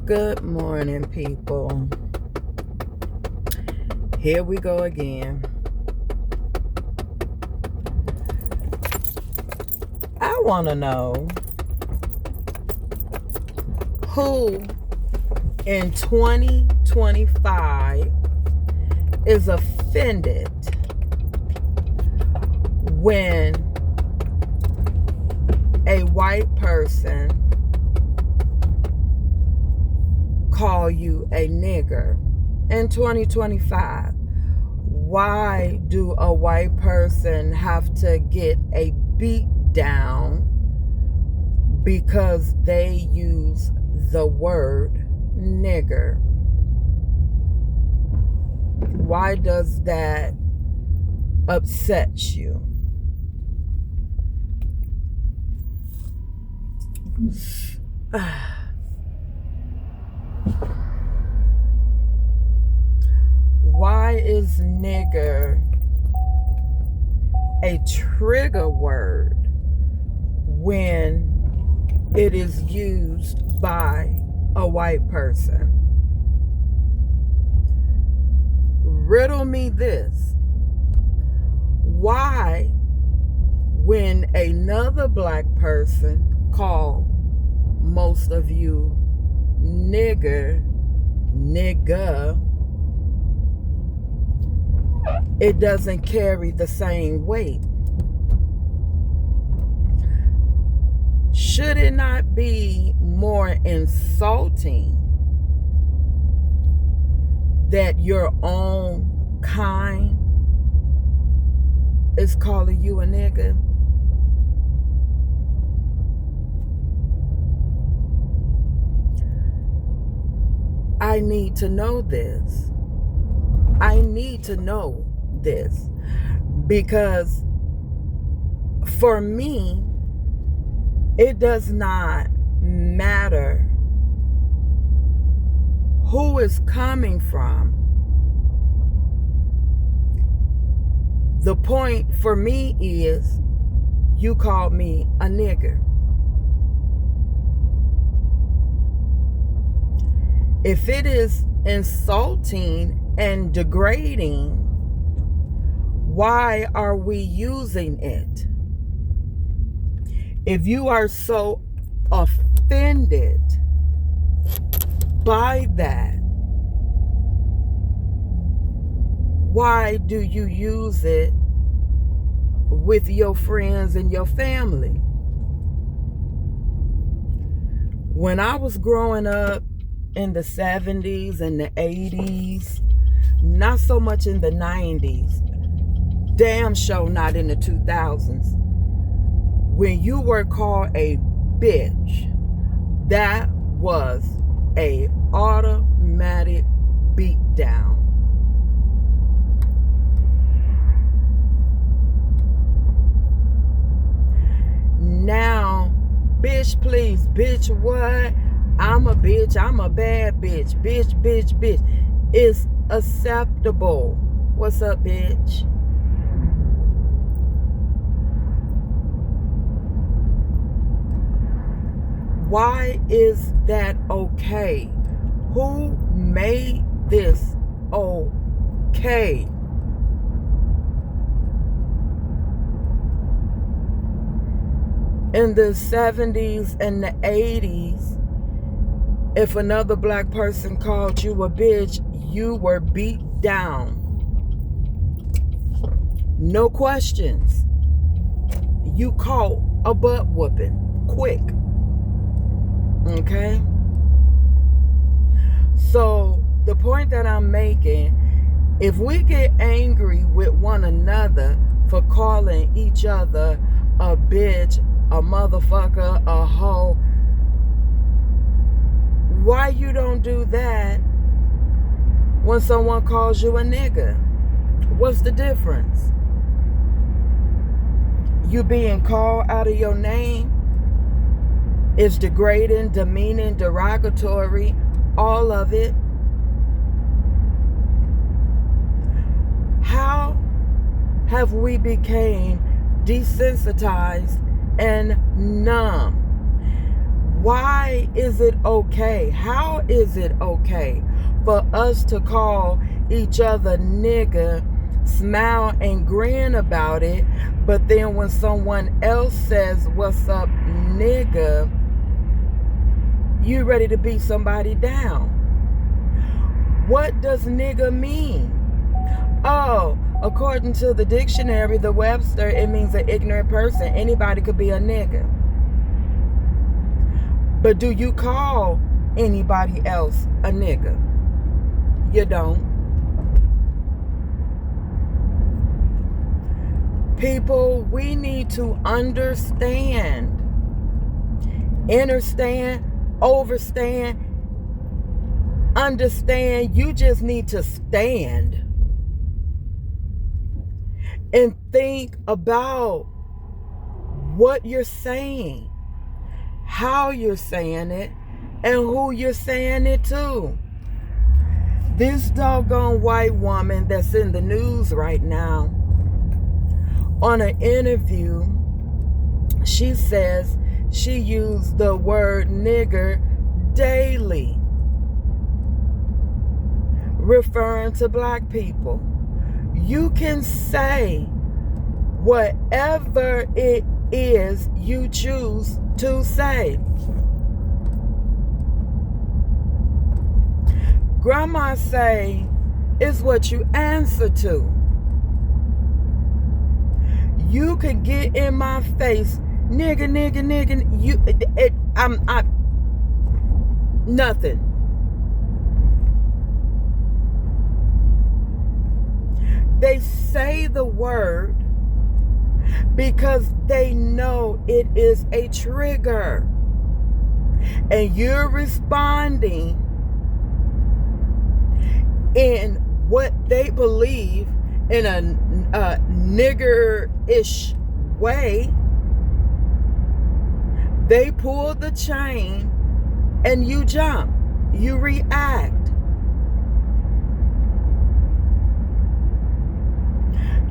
Good morning, people. Here we go again. I want to know who in 2025 is offended when a white person call you a nigger. In 2025, why do a white person have to get a beat down because they use the word nigger? Why does that upset you? Why is nigger a trigger word when it is used by a white person? Riddle me this. Why, when another black person call most of you nigger, it doesn't carry the same weight? Should it not be more insulting that your own kind is calling you a nigga? I need to know this. I need to know this because for me, it does not matter who is coming from. The point for me is you called me a nigger. If it is insulting and degrading, why are we using it? If you are so offended by that, why do you use it with your friends and your family? When I was growing up in the 70s and the 80s, not so much in the 90s, damn sure not in the 2000s, when you were called a bitch, that was a automatic beat down. Now, bitch please, bitch what? I'm a bitch, I'm a bad bitch, bitch, it's acceptable. What's up, bitch? Why is that okay? Who made this okay? In the 70s and the 80s, if another black person called you a bitch, you were beat down. No questions. You caught a butt whooping quick. Okay? So the point that I'm making, if we get angry with one another for calling each other a bitch, a motherfucker, a hoe, why you don't do that when someone calls you a nigga? What's the difference? You being called out of your name is degrading, demeaning, derogatory, all of it. How have we become desensitized and numb? Why is it okay? How is it okay for us to call each other nigga, smile and grin about it, but then when someone else says, what's up, nigga, you ready to beat somebody down? What does nigga mean? Oh, according to the dictionary, the Webster, it means an ignorant person. Anybody could be a nigga. But do you call anybody else a nigga? You don't. People, we need to understand, understand. You just need to stand and think about what you're saying, how you're saying it, and who you're saying it to. This doggone white woman that's in the news right now, on an interview, she says she used the word nigger daily, referring to black people. You can say whatever it is you choose to say. Grandma say it's what you answer to. You could get in my face, nigga. I'm nothing. They say the word because they know it is a trigger, and you're responding in what they believe in a nigger-ish way. They pull the chain and you jump, you react.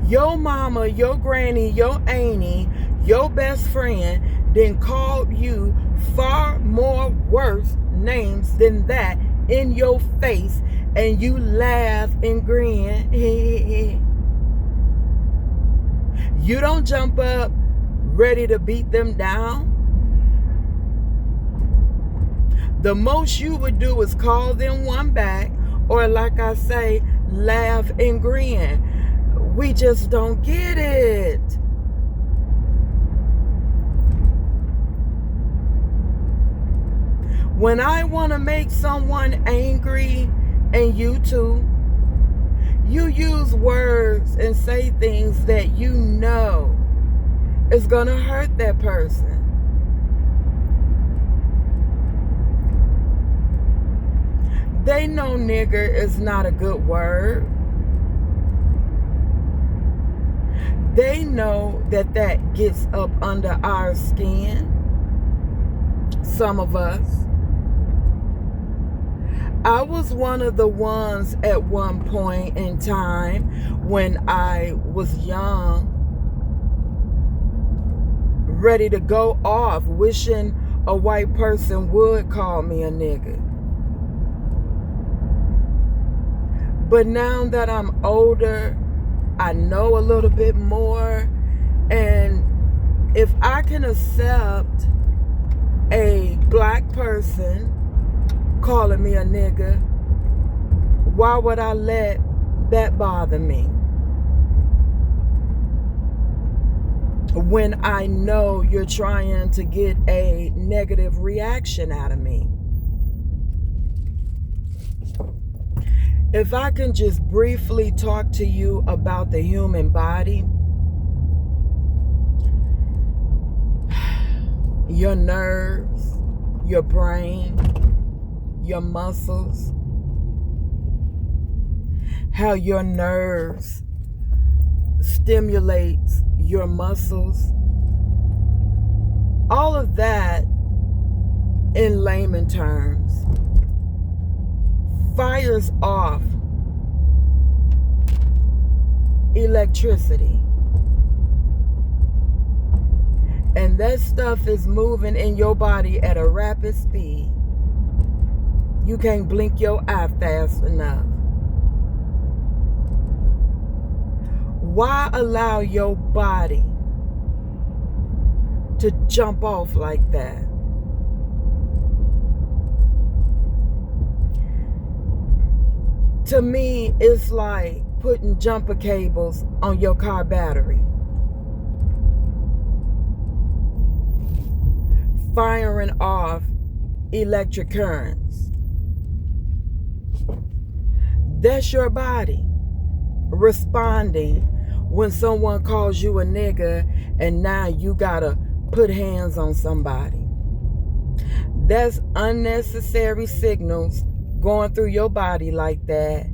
Your mama, your granny, your auntie, your best friend then called you far more worse names than that in your face, and you laugh and grin. You don't jump up ready to beat them down. The most you would do is call them one back, or like I say, laugh and grin. We just don't get it. When I want to make someone angry, and you too, you use words and say things that you know is going to hurt that person. They know nigger is not a good word. They know that that gets up under our skin. Some of us. I was one of the ones at one point in time when I was young, ready to go off, wishing a white person would call me a nigga. But now that I'm older, I know a little bit more, and if I can accept a black person calling me a nigga, why would I let that bother me? When I know you're trying to get a negative reaction out of me. If I can just briefly talk to you about the human body, your nerves, your brain, your muscles, how your nerves stimulates your muscles, all of that in layman terms fires off electricity. and that stuff is moving in your body at a rapid speed. You can't blink your eye fast enough. Why allow your body to jump off like that? To me, it's like putting jumper cables on your car battery. Firing off electric currents. That's your body responding when someone calls you a nigga and now you gotta put hands on somebody. That's unnecessary signals going through your body like that,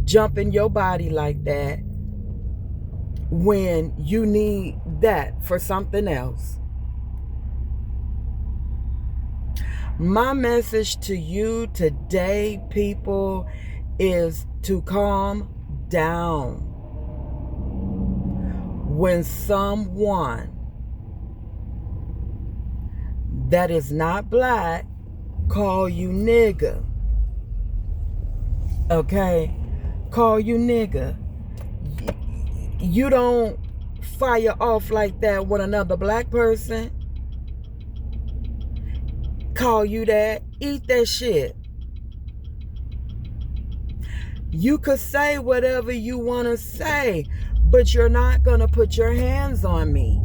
jumping your body like that, when you need that for something else. My message to you today, people, is to calm down. When someone that is not black call you nigga, okay, call you nigga, you don't fire off like that when another black person call you that. Eat that shit. You could say whatever you want to say, but you're not going to put your hands on me.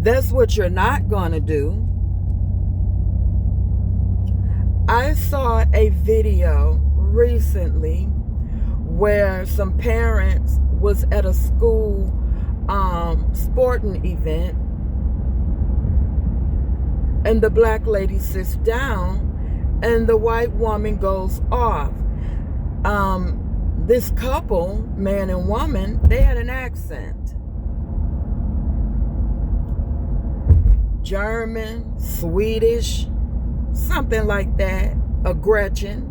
That's what you're not going to do. I saw a video recently where some parents was at a school sporting event, and the black lady sits down and the white woman goes off. This couple, man and woman, they had an accent. German, Swedish, something like that, a Gretchen.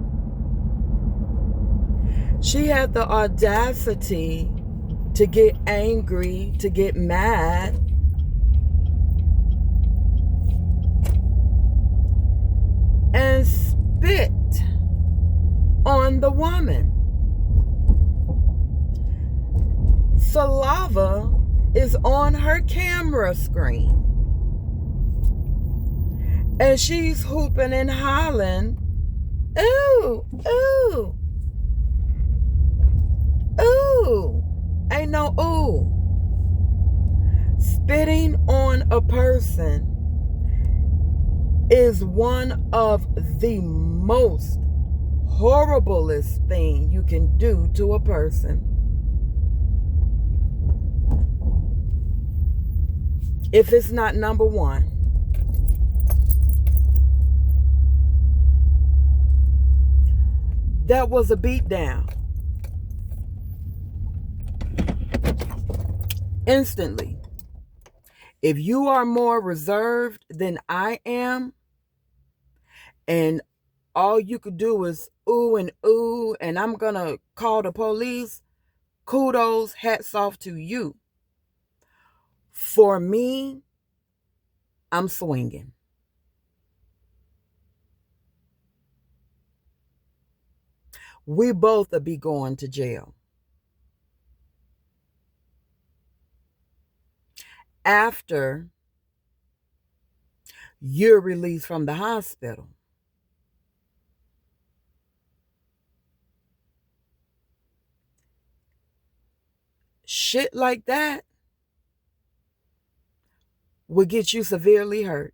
She had the audacity to get angry, to get mad, and spit on the woman. Saliva is on her camera screen. And she's hooping and hollering, ooh, ooh, ooh. Ain't no ooh. Spitting on a person is one of the most horriblest thing you can do to a person. If it's not number one. That was a beatdown. Instantly. If you are more reserved than I am, and all you could do is ooh and ooh, and I'm gonna call the police, kudos, hats off to you. For me, I'm swinging. We both will be going to jail. After you're released from the hospital. Shit like that will get you severely hurt.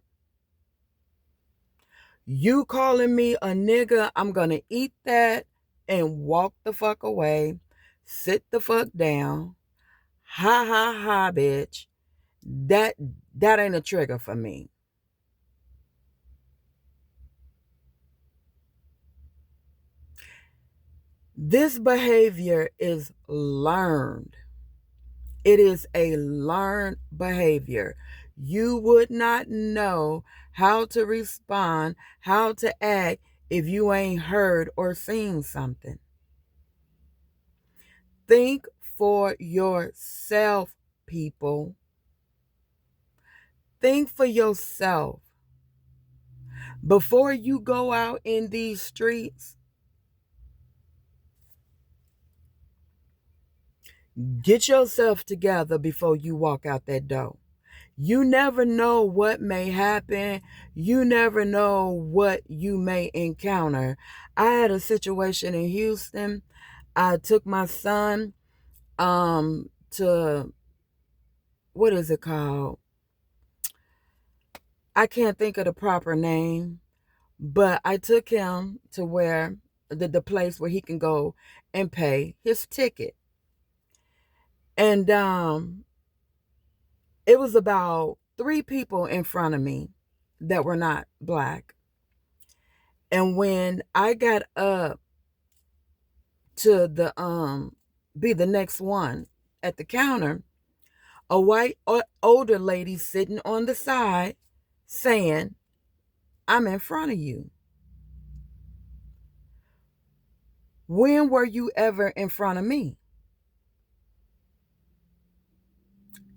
You calling me a nigga, I'm going to eat that and walk the fuck away. Sit the fuck down. Ha ha ha, bitch. That ain't a trigger for me. This behavior is learned. It is a learned behavior. You would not know how to respond, how to act if you ain't heard or seen something. Think for yourself, people. Think for yourself. Before you go out in these streets, get yourself together before you walk out that door. You never know what may happen. You never know what you may encounter. I had a situation in Houston. I took my son to, what is it called? I can't think of the proper name, but I took him to where the place where he can go and pay his ticket. And it was about 3 people in front of me that were not black. And when I got up to be the next one at the counter, a white older lady sitting on the side saying, "I'm in front of you." When were you ever in front of me?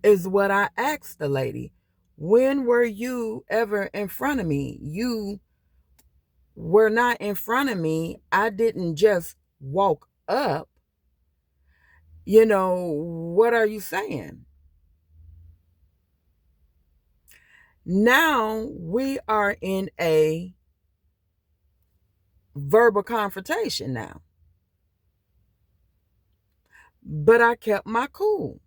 Is what I asked the lady. When were you ever in front of me? You were not in front of me. I didn't just walk up. What are you saying? Now we are in a verbal confrontation now. But I kept my cool.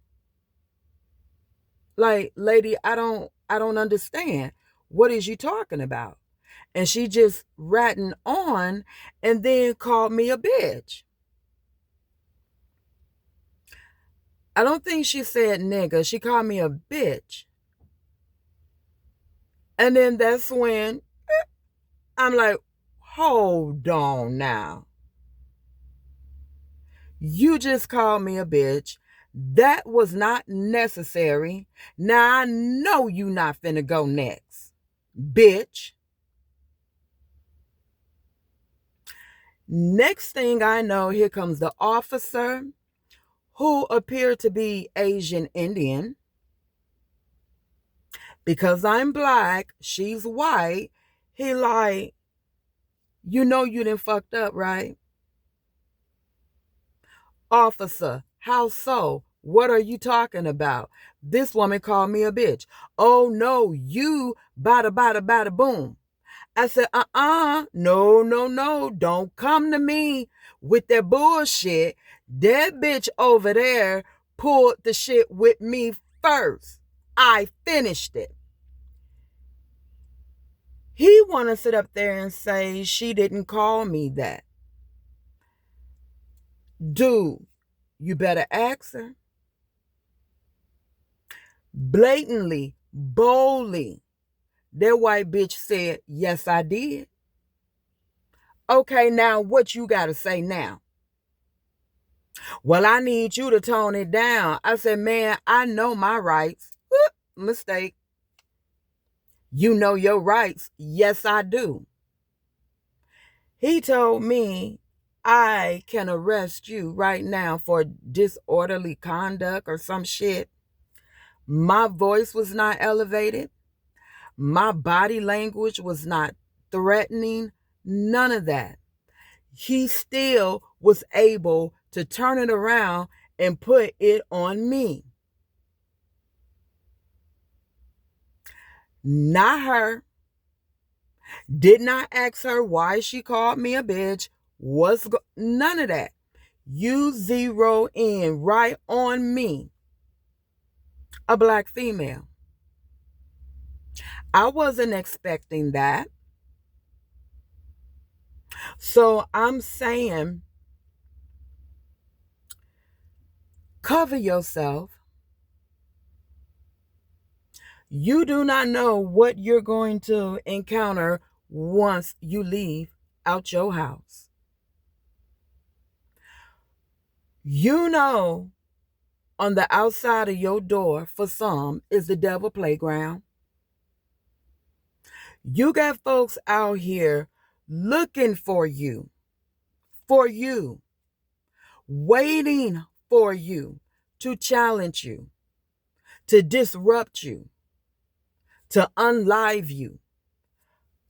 Like, lady, I don't understand. What is you talking about? And she just ratting on and then called me a bitch. I don't think she said nigga. She called me a bitch. And then that's when I'm like, hold on now. You just called me a bitch. That was not necessary. Now I know you not finna go next, bitch. Next thing I know, here comes the officer who appeared to be Asian Indian. Because I'm black, she's white. He like, you done fucked up, right? Officer, how so? What are you talking about? This woman called me a bitch. Oh no, you bada boom. I said, no, don't come to me with that bullshit. That bitch over there pulled the shit with me first. I finished it. He want to sit up there and say she didn't call me that. Dude, you better ask her. Blatantly, boldly, that white bitch said, yes, I did. Okay, now what you got to say now? Well, I need you to tone it down. I said, man, I know my rights. Whoop, mistake. You know your rights. Yes, I do. He told me I can arrest you right now for disorderly conduct or some shit. My voice was not elevated. My body language was not threatening. None of that. He still was able to turn it around and put it on me. Not her. Did not ask her why she called me a bitch. None of that. You zero in right on me, a black female. I wasn't expecting that. So I'm saying, cover yourself. You do not know what you're going to encounter once you leave out your house. On the outside of your door, for some, is the devil playground. You got folks out here looking for you, waiting for you to challenge you. to disrupt you, to unlive you,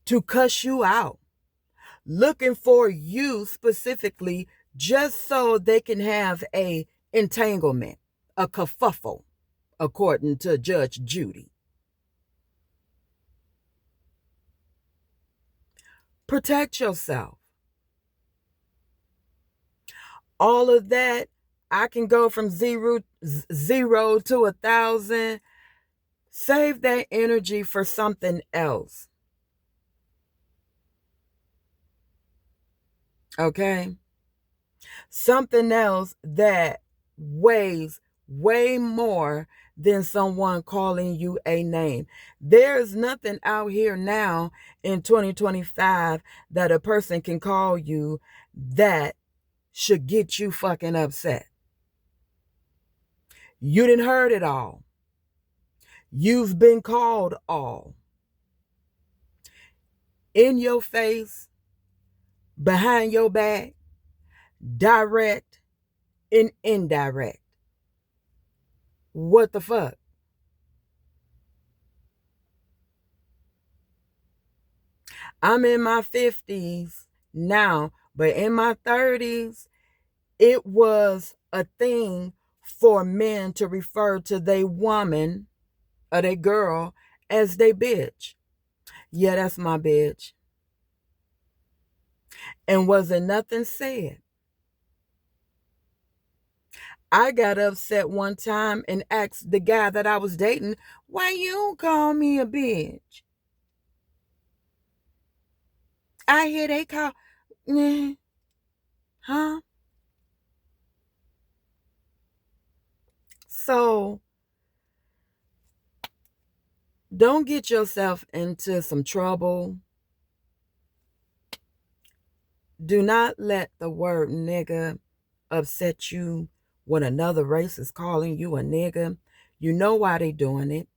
to cuss you out, looking for you specifically just so they can have a entanglement, a kerfuffle, according to Judge Judy. Protect yourself. All of that, I can go from zero to 1,000. Save that energy for something else. Okay? Something else that weighs way more than someone calling you a name. There's nothing out here now in 2025 that a person can call you that should get you fucking upset. You didn't heard it all. You've been called all. In your face, behind your back, direct and indirect. What the fuck? I'm in my 50s now, but in my 30s, it was a thing for men to refer to their woman or their girl as they bitch. Yeah, that's my bitch. And wasn't nothing said. I got upset one time and asked the guy that I was dating, why you don't call me a bitch? I hear they call, huh? So don't get yourself into some trouble. Do not let the word nigga upset you when another race is calling you a nigga. You know why they doing it.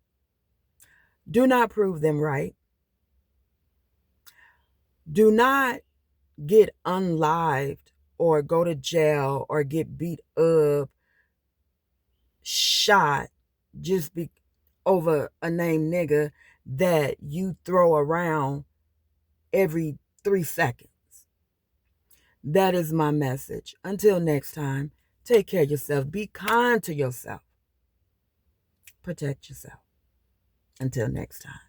Do not prove them right. Do not get unlived or go to jail or get beat up, shot, just be over a name nigga that you throw around every 3 seconds. That is my message. Until next time, take care of yourself. Be kind to yourself. Protect yourself. Until next time.